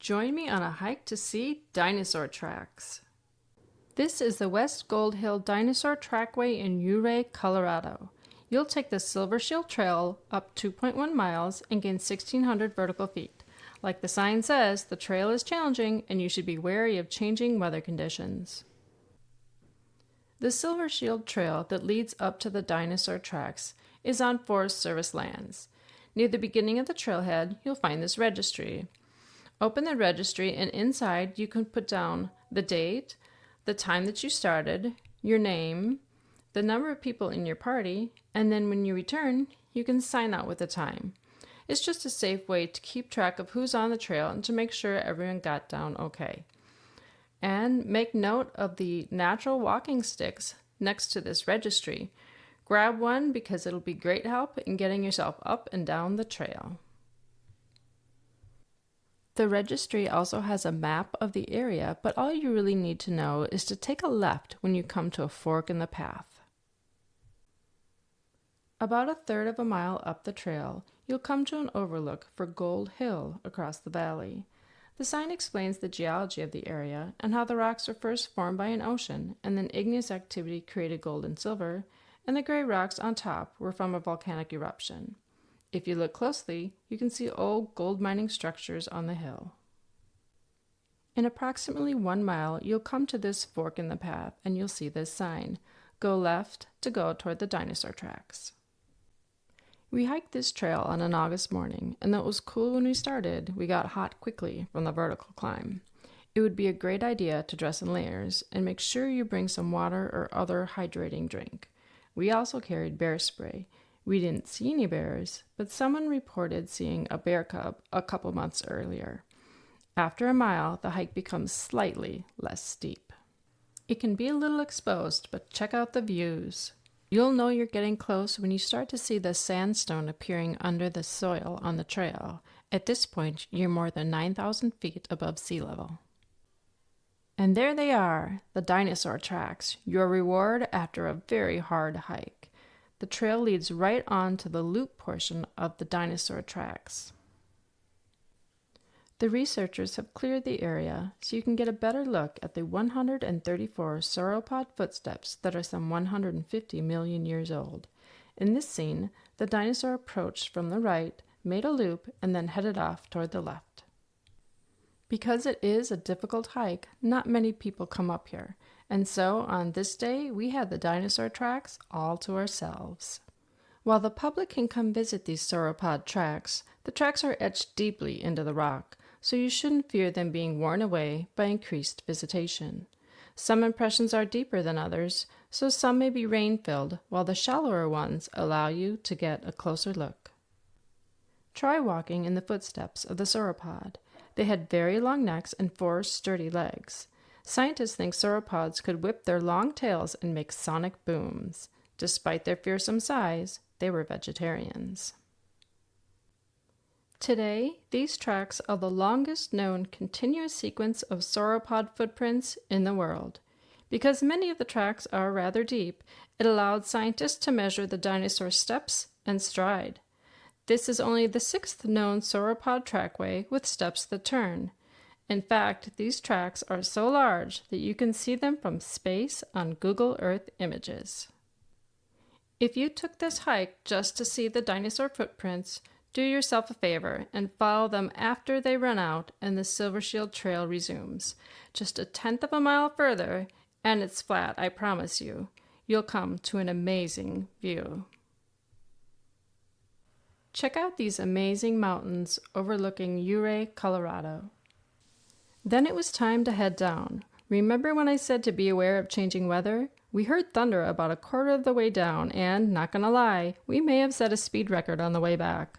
Join me on a hike to see dinosaur tracks. This is the West Gold Hill Dinosaur Trackway in Ouray, Colorado. You'll take the Silver Shield Trail up 2.1 miles and gain 1,600 vertical feet. Like the sign says, the trail is challenging and you should be wary of changing weather conditions. The Silver Shield Trail that leads up to the dinosaur tracks is on Forest Service lands. Near the beginning of the trailhead, you'll find this registry. Open the registry and inside you can put down the date, the time that you started, your name, the number of people in your party, and then when you return, you can sign out with the time. It's just a safe way to keep track of who's on the trail and to make sure everyone got down okay. And make note of the natural walking sticks next to this registry. Grab one because it'll be great help in getting yourself up and down the trail. The registry also has a map of the area, but all you really need to know is to take a left when you come to a fork in the path. About a third of a mile up the trail, you'll come to an overlook for Gold Hill across the valley. The sign explains the geology of the area and how the rocks were first formed by an ocean, and then igneous activity created gold and silver, and the gray rocks on top were from a volcanic eruption. If you look closely, you can see old gold mining structures on the hill. In approximately 1 mile, you'll come to this fork in the path and you'll see this sign. Go left to go toward the dinosaur tracks. We hiked this trail on an August morning, and though it was cool when we started, we got hot quickly from the vertical climb. It would be a great idea to dress in layers and make sure you bring some water or other hydrating drink. We also carried bear spray. We didn't see any bears, but someone reported seeing a bear cub a couple months earlier. After a mile, the hike becomes slightly less steep. It can be a little exposed, but check out the views. You'll know you're getting close when you start to see the sandstone appearing under the soil on the trail. At this point, you're more than 9,000 feet above sea level. And there they are, the dinosaur tracks, your reward after a very hard hike. The trail leads right on to the loop portion of the dinosaur tracks. The researchers have cleared the area so you can get a better look at the 134 sauropod footsteps that are some 150 million years old. In this scene, the dinosaur approached from the right, made a loop, and then headed off toward the left. Because it is a difficult hike, not many people come up here, and so on this day we had the dinosaur tracks all to ourselves. While the public can come visit these sauropod tracks, the tracks are etched deeply into the rock, so you shouldn't fear them being worn away by increased visitation. Some impressions are deeper than others, so some may be rain-filled, while the shallower ones allow you to get a closer look. Try walking in the footsteps of the sauropod. They had very long necks and 4 sturdy legs. Scientists think sauropods could whip their long tails and make sonic booms. Despite their fearsome size, they were vegetarians. Today, these tracks are the longest known continuous sequence of sauropod footprints in the world. Because many of the tracks are rather deep, it allowed scientists to measure the dinosaur steps and stride. This is only the 6th known sauropod trackway with steps that turn. In fact, these tracks are so large that you can see them from space on Google Earth images. If you took this hike just to see the dinosaur footprints, do yourself a favor and follow them after they run out and the Silver Shield Trail resumes. Just a 1/10 of a mile further, and it's flat, I promise you. You'll come to an amazing view. Check out these amazing mountains overlooking Ouray, Colorado. Then it was time to head down. Remember when I said to be aware of changing weather? We heard thunder about a quarter of the way down, and, not gonna lie, we may have set a speed record on the way back.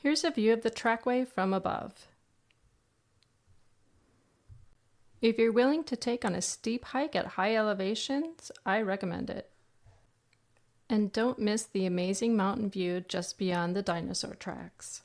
Here's a view of the trackway from above. If you're willing to take on a steep hike at high elevations, I recommend it. And don't miss the amazing mountain view just beyond the dinosaur tracks.